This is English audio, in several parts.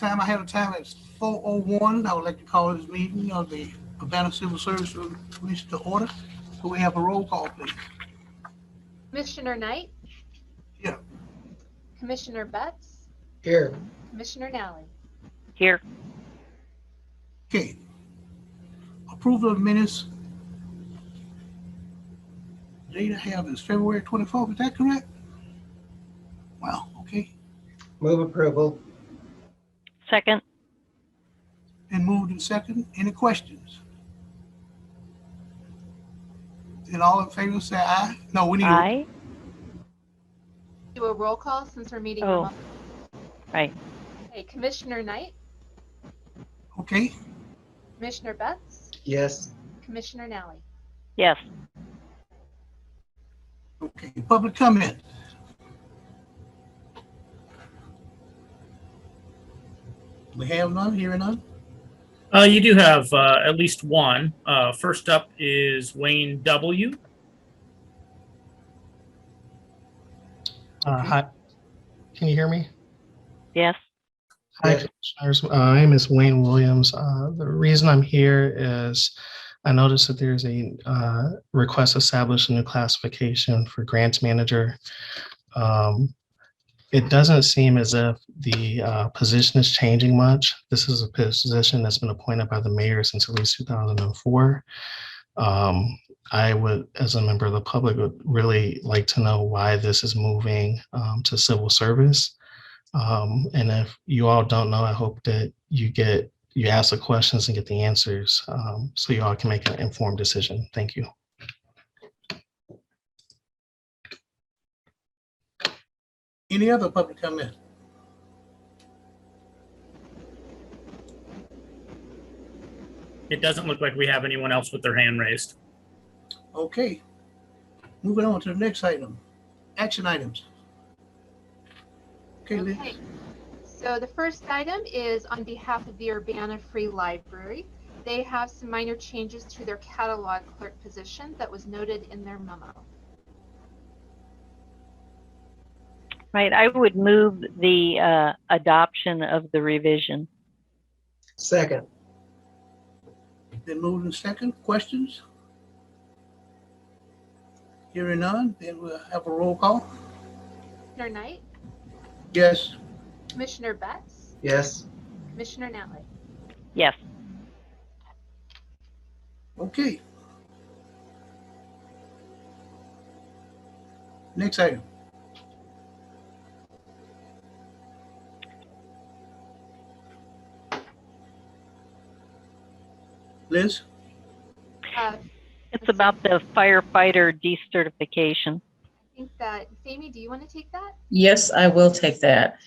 time I have a time at 4:01. I would like to call this meeting of the Urbana Civil Service Commission to order. So we have a roll call, please. Commissioner Knight, Here. Commissioner Betts, Here. Commissioner Nally. Here. Okay. Approval of minutes. Date I have is February 24th. Is that correct? Wow. Okay. Move approval. Second. Been moved and second. Any questions? Then all in favor say aye. No, we need Aye. Do a roll call since we're meeting. Oh. remotely. Right. Okay, Commissioner Knight, Okay. Commissioner Betts, Yes. Commissioner Nally. Yes. Okay. Public comment. We have none. Hearing none. You do have at least one. First up is Wayne W. Hi, can you hear me? Yes. Hi, Yes. Commissioners. My name is Wayne Williams. The reason I'm here is I noticed that there's a request to establish a new classification for grants manager. It doesn't seem as if the position is changing much. This is a position that's been appointed by the mayor since at least 2004. I would, as a member of the public, would really like to know why this is moving to civil service. And if you all don't know, I hope that you ask the questions and get the answers so you all can make an informed decision. Thank you. Any other public comment? It doesn't look like we have anyone else with their hand raised. Okay. Moving on to the next item. Action items. Okay, Liz. Okay, so the first item is on behalf of the Urbana Free Library. They have some minor changes to their catalog clerk position that was noted in their memo. Right. I would move the adoption of the revision. Second. Then moved and second. Questions? Hearing none, then we'll have a roll call. Commissioner Knight, Yes. Commissioner Betts, Yes. Commissioner Nally. Yes. Okay. Next item. Liz? It's about the firefighter decertification. I think that, Sammy, do you want to take that? Yes, I will take that.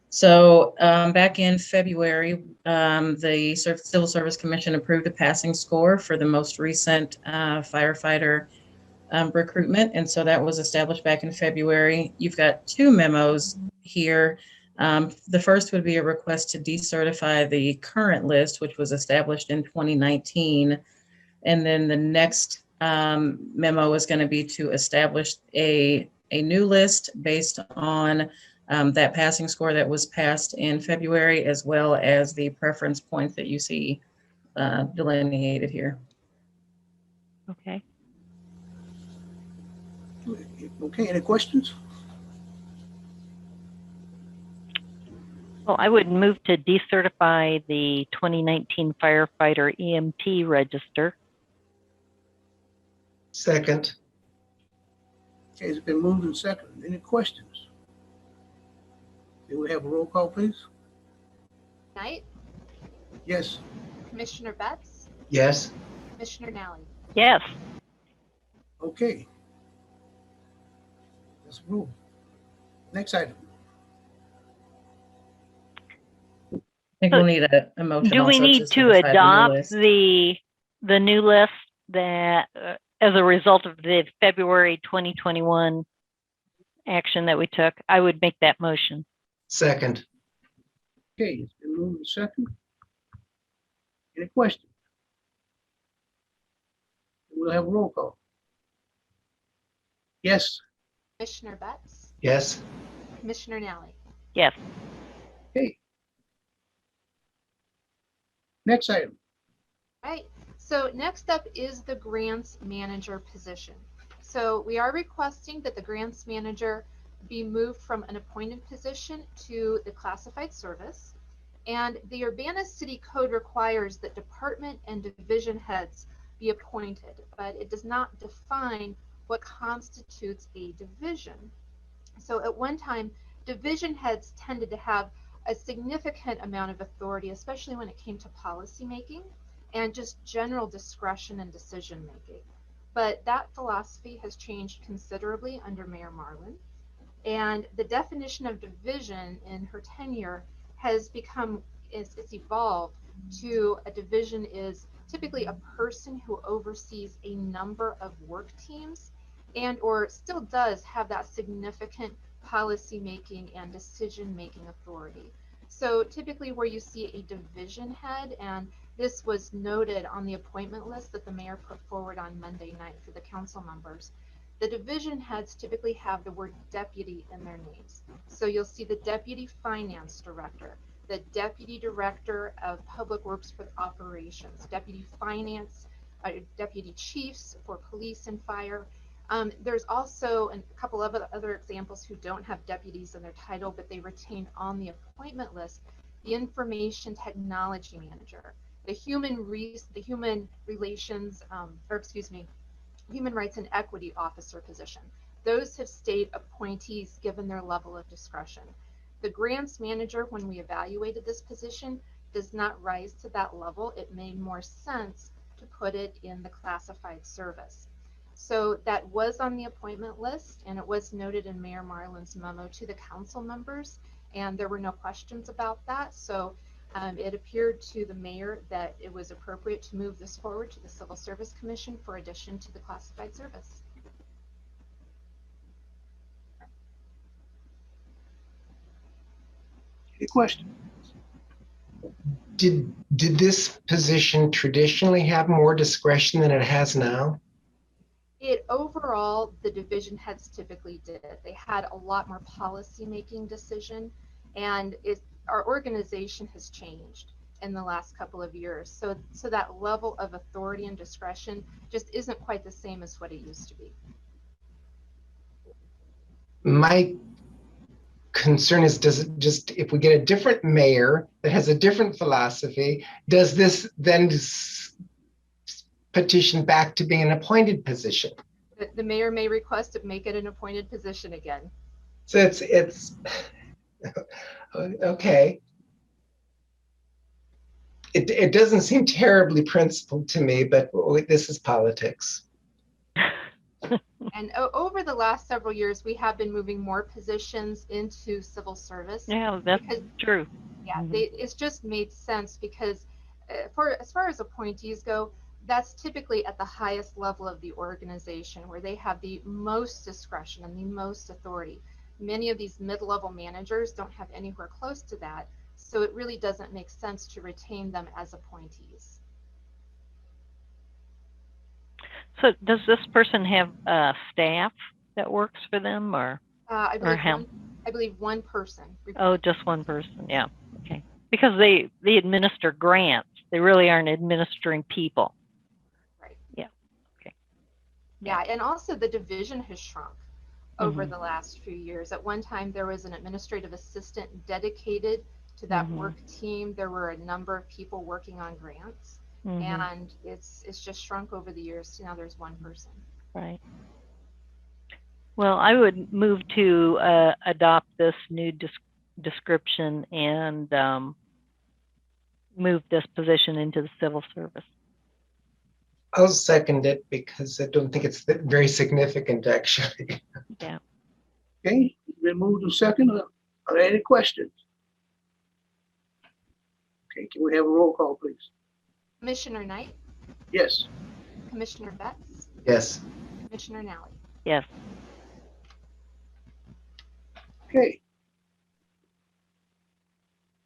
So back in February, the Civil Service Commission approved a passing score for the most recent firefighter recruitment. And so that was established back in February. You've got two memos here. The first would be a request to decertify the current list, which was established in 2019. And then the next memo is going to be to establish a new list based on that passing score that was passed in February, as well as the preference points that you see delineated here. Okay. Okay, any questions? Well, I would move to decertify the 2019 firefighter EMT register. Second. Okay, it's been moved and seconded. Any questions? Then we have a roll call, please. Knight, Yes. Commissioner Betts, Yes. Commissioner Nally. Yes. Okay. That's approved. Next item. I think we'll need a motion. Do we also need to certify the new adopt list. the new list that as a result of the February 2021 action that we took? I would make that motion. Second. Okay, it's been moved and seconded. Any questions? We'll have a roll call. Yes. Commissioner Betts, Yes. Commissioner Nally. Yes. Okay. Next item. Right. So next up is the grants manager position. So we are requesting that the grants manager be moved from an appointed position to the classified service. And the Urbana City Code requires that department and division heads be appointed, but it does not define what constitutes a division. So at one time, division heads tended to have a significant amount of authority, especially when it came to policy making and just general discretion and decision making. But that philosophy has changed considerably under Mayor Marlin. And the definition of division in her tenure has become, it's evolved to a division is typically a person who oversees a number of work teams and or still does have that significant policy making and decision making authority. So typically where you see a division head, and this was noted on the appointment list that the mayor put forward on Monday night for the council members, the division heads typically have the word deputy in their names. So you'll see the deputy finance director, the deputy director of public works for operations, deputy finance, deputy chiefs for police and fire. There's also a couple of other examples who don't have deputies in their title, but they retain on the appointment list the information technology manager, the human rights and equity officer position. Those have stayed appointees given their level of discretion. The grants manager, when we evaluated this position, does not rise to that level. It made more sense to put it in the classified service. So that was on the appointment list, and it was noted in Mayor Marlin's memo to the council members, and there were no questions about that. So it appeared to the mayor that it was appropriate to move this forward to the Civil Service Commission for addition to the classified service. Any questions? Did this position traditionally have more discretion than it has now? It overall, the division heads typically did. They had a lot more policy making decision, and our organization has changed in the last couple of years. So that level of authority and discretion just isn't quite the same as what it used to be. My concern is, does it just, if we get a different mayor that has a different philosophy, does this then petition back to being an appointed position? The mayor may request to make it an appointed position again. So it's okay. It doesn't seem terribly principled to me, but this is politics. And over the last several years, we have been moving more positions into civil service. Yeah, that's true. Yeah, it's just made sense because as far as appointees go, that's typically at the highest level of the organization where they have the most discretion and the most authority. Many of these mid-level managers don't have anywhere close to that, so it really doesn't make sense to retain them as appointees. So does this person have staff that works for them, or I believe one person. Oh, just one person. Yeah. Okay. Because they administer grants. They really aren't administering people. Right. Yeah. Okay. Yeah, and also the division has shrunk over the last few years. At one time, there was an administrative assistant dedicated to that work team. There were a number of people working on grants, and it's just shrunk over the years. So now there's one person. Right. Well, I would move to adopt this new description and move this position into the civil service. I'll second it because I don't think it's very significant, actually. Yeah. Okay, it's been moved to second. Are there any questions? Okay, can we have a roll call, please? Commissioner Knight, Yes. Commissioner Betts, Yes. Commissioner Nally. Yes. Okay,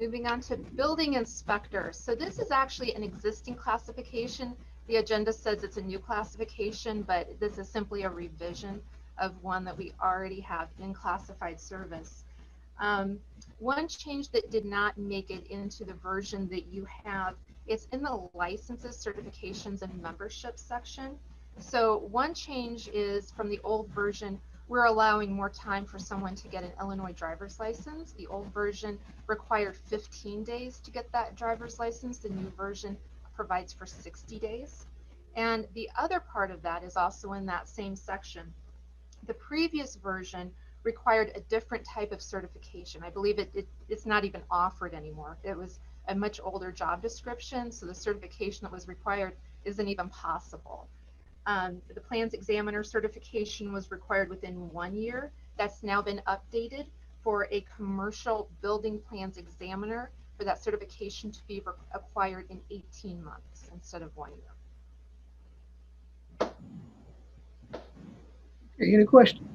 Moving on to building inspector. So this is actually an existing classification. The agenda says it's a new classification, but this is simply a revision of one that we already have in classified service. One change that did not make it into the version that you have, it's in the licenses, certifications, and membership section. So one change is from the old version, we're allowing more time for someone to get an Illinois driver's license. The old version required 15 days to get that driver's license. The new version provides for 60 days. And the other part of that is also in that same section. The previous version required a different type of certification. I believe it's not even offered anymore. It was a much older job description, so the certification that was required isn't even possible. The plans examiner certification was required within 1 year. That's now been updated for a commercial building plans examiner for that certification to be acquired in 18 months instead of 1 year. Okay, any questions?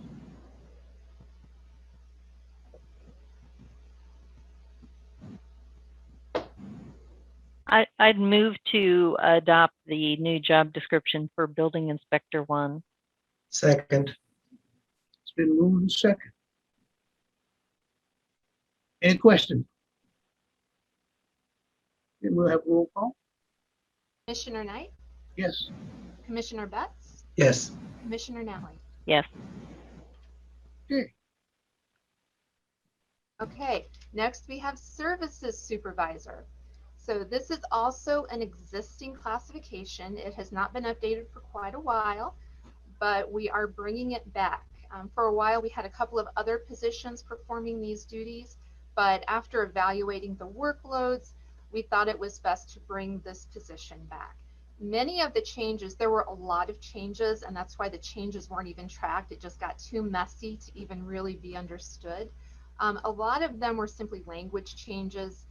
I'd move to adopt the new job description for building inspector 1. Second. It's been moved and second. Any questions? Then we'll have roll call. Commissioner Knight, Yes. Commissioner Betts, Yes. Commissioner Nally. Yes. Okay. Okay, next we have services supervisor. So this is also an existing classification. It has not been updated for quite a while, but we are bringing it back. For a while, we had a couple of other positions performing these duties, but after evaluating the workloads, we thought it was best to bring this position back. Many of the changes, there were a lot of changes, and that's why the changes weren't even tracked. It just got too messy to even really be understood. A lot of them were simply language changes,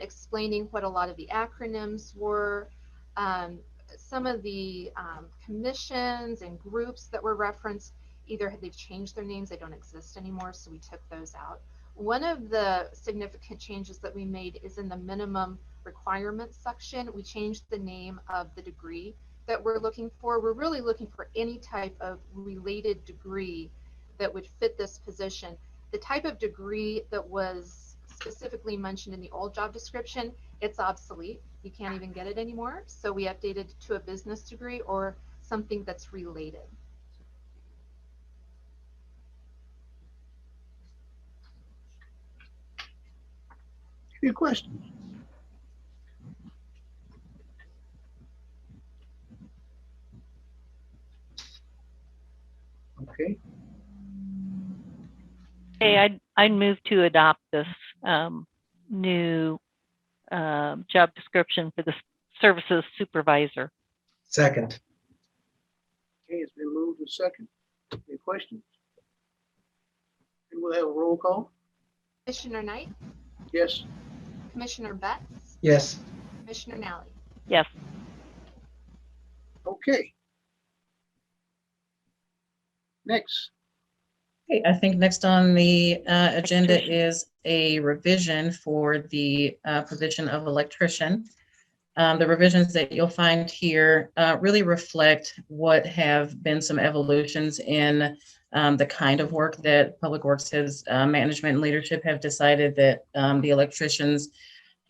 explaining what a lot of the acronyms were. Some of the commissions and groups that were referenced, either they've changed their names, they don't exist anymore, so we took those out. One of the significant changes that we made is in the minimum requirements section. We changed the name of the degree that we're looking for. We're really looking for any type of related degree that would fit this position. The type of degree that was specifically mentioned in the old job description, it's obsolete. You can't even get it anymore. So we updated to a business degree or something that's related. Any questions? Okay, Hey, I'd move to adopt this new job description for the services supervisor. Second. okay, it's been moved and second. Any questions? And we'll have a roll call. Commissioner Knight, Yes. Commissioner Betts, Yes. Commissioner Nally. Yes. Okay. Next. Okay, I think next on the agenda Electrician. is a revision for the position of electrician. The revisions that you'll find here really reflect what have been some evolutions in the kind of work that Public Works has, management and leadership have decided that the electricians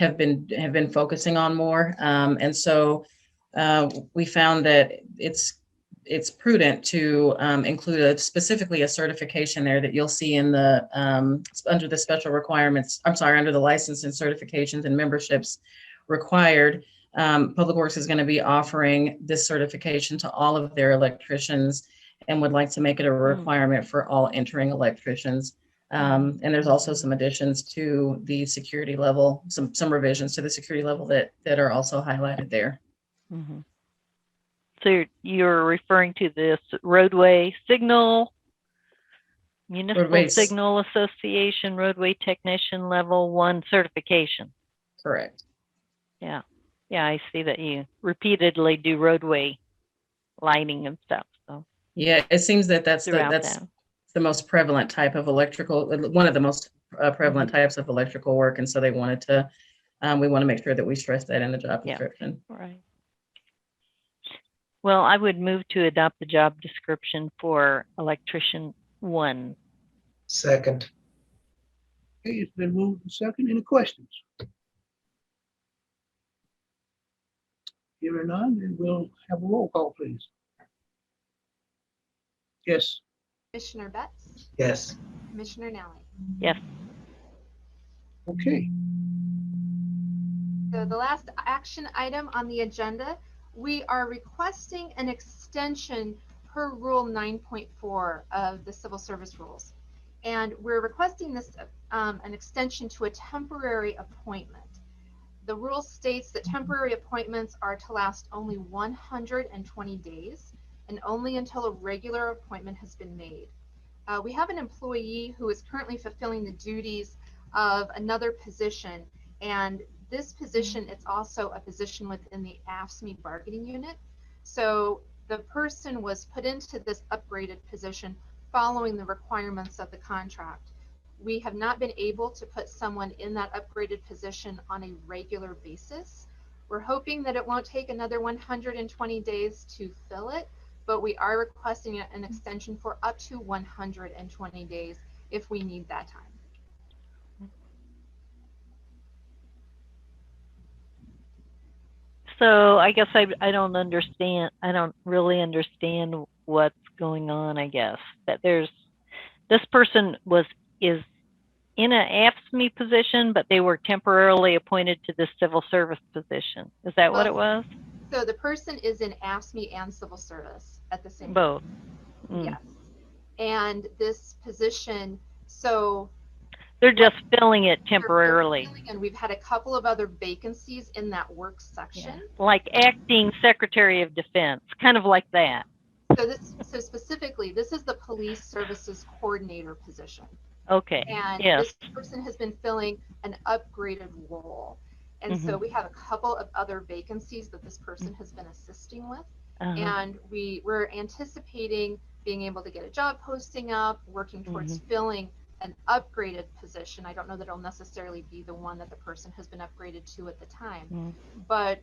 have been focusing on more. And so we found that it's prudent to include specifically a certification there that you'll see in the under the special requirements. I'm sorry, under the license and certifications and memberships required. Public Works is going to be offering this certification to all of their electricians and would like to make it a requirement for all entering electricians. And there's also some additions to the security level, some revisions to the security level that are also highlighted there. Mm-hmm. So you're referring to this roadway signal, municipal Roadways. signal association, roadway technician level 1 certification. Correct. Yeah. Yeah, I see that you repeatedly do roadway lighting and stuff. So Yeah, it seems that that's throughout that's that. the most prevalent type of electrical, one of the most prevalent types of electrical work. And so they wanted to, we want to make sure that we stress that in the job Yeah. description. Right. Well, I would move to adopt the job description for electrician 1. Second. Okay, it's been moved and second. Any questions? Hearing none, then we'll have a roll call, please. Yes. Commissioner Betts, Yes. Commissioner Nally. Yes. Okay. So the last action item on the agenda, we are requesting an extension per Rule 9.4 of the Civil Service Rules. And we're requesting this, an extension to a temporary appointment. The rule states that temporary appointments are to last only 120 days and only until a regular appointment has been made. We have an employee who is currently fulfilling the duties of another position, and this position, it's also a position within the AFSCME bargaining unit. So the person was put into this upgraded position following the requirements of the contract. We have not been able to put someone in that upgraded position on a regular basis. We're hoping that it won't take another 120 days to fill it, but we are requesting an extension for up to 120 days if we need that time. So I guess I don't understand. I don't really understand what's going on, I guess. That this person is in an AFSCME position, but they were temporarily appointed to this civil service position. Is that what it was? So the person is in AFSCME and civil service at the same time. Both. Mm. Yes. And this position, so They're just filling it temporarily. and we've had a couple of other vacancies in that work section. Like acting Secretary of Defense, kind of like that. So specifically, this is the police services coordinator position. Okay. And Yes. this person has been filling an upgraded role. And so we have a couple of other vacancies that this person has been assisting with. And we're anticipating being able to get a job posting up, working towards filling an upgraded position. I don't know that it'll necessarily be the one that the person has been upgraded to at the time, but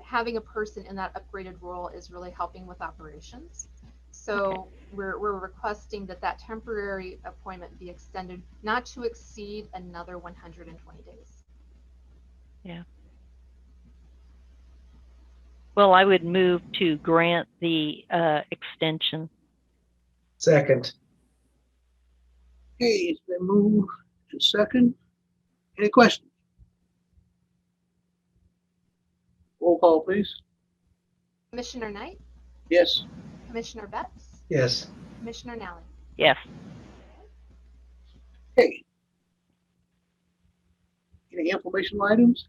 having a person in that upgraded role is really helping with operations. So we're requesting that that temporary appointment be extended not to exceed another 120 days. Yeah. Well, I would move to grant the extension. Second. Okay, it's been moved and second. Any questions? Roll call, please. Commissioner Knight, Yes. Commissioner Betts, Yes. Commissioner Nally. Yes. Okay. Any informational items?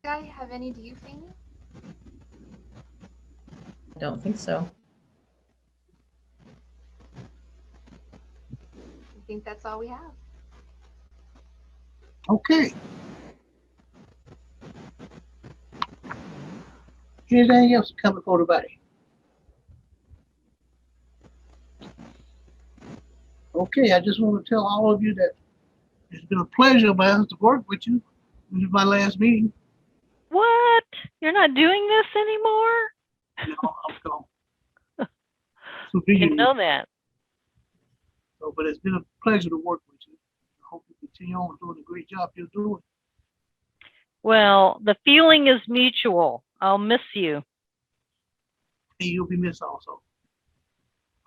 Guy, have any, do you think? I don't think so. I think that's all we have. Okay. Anything else coming for the body? Okay, I just want to tell all of you that it's been a pleasure, man, to work with you. This is my last meeting. What? You're not doing this anymore? No, I'm gone. Didn't know that. So, but it's been a pleasure to work with you. I hope you continue on doing a great job you're doing. Well, the feeling is mutual. I'll miss you. And you'll be missed also.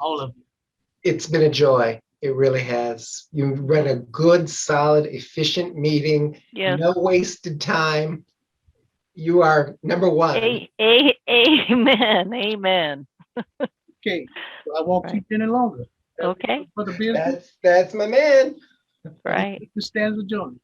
All of you. It's been a joy. It really has. You run a good, solid, efficient meeting. Yes. No wasted time. You are number one. Amen. Amen. Okay, so I won't keep any longer. Okay. For the business, That's my man. Right. it stands adjourned.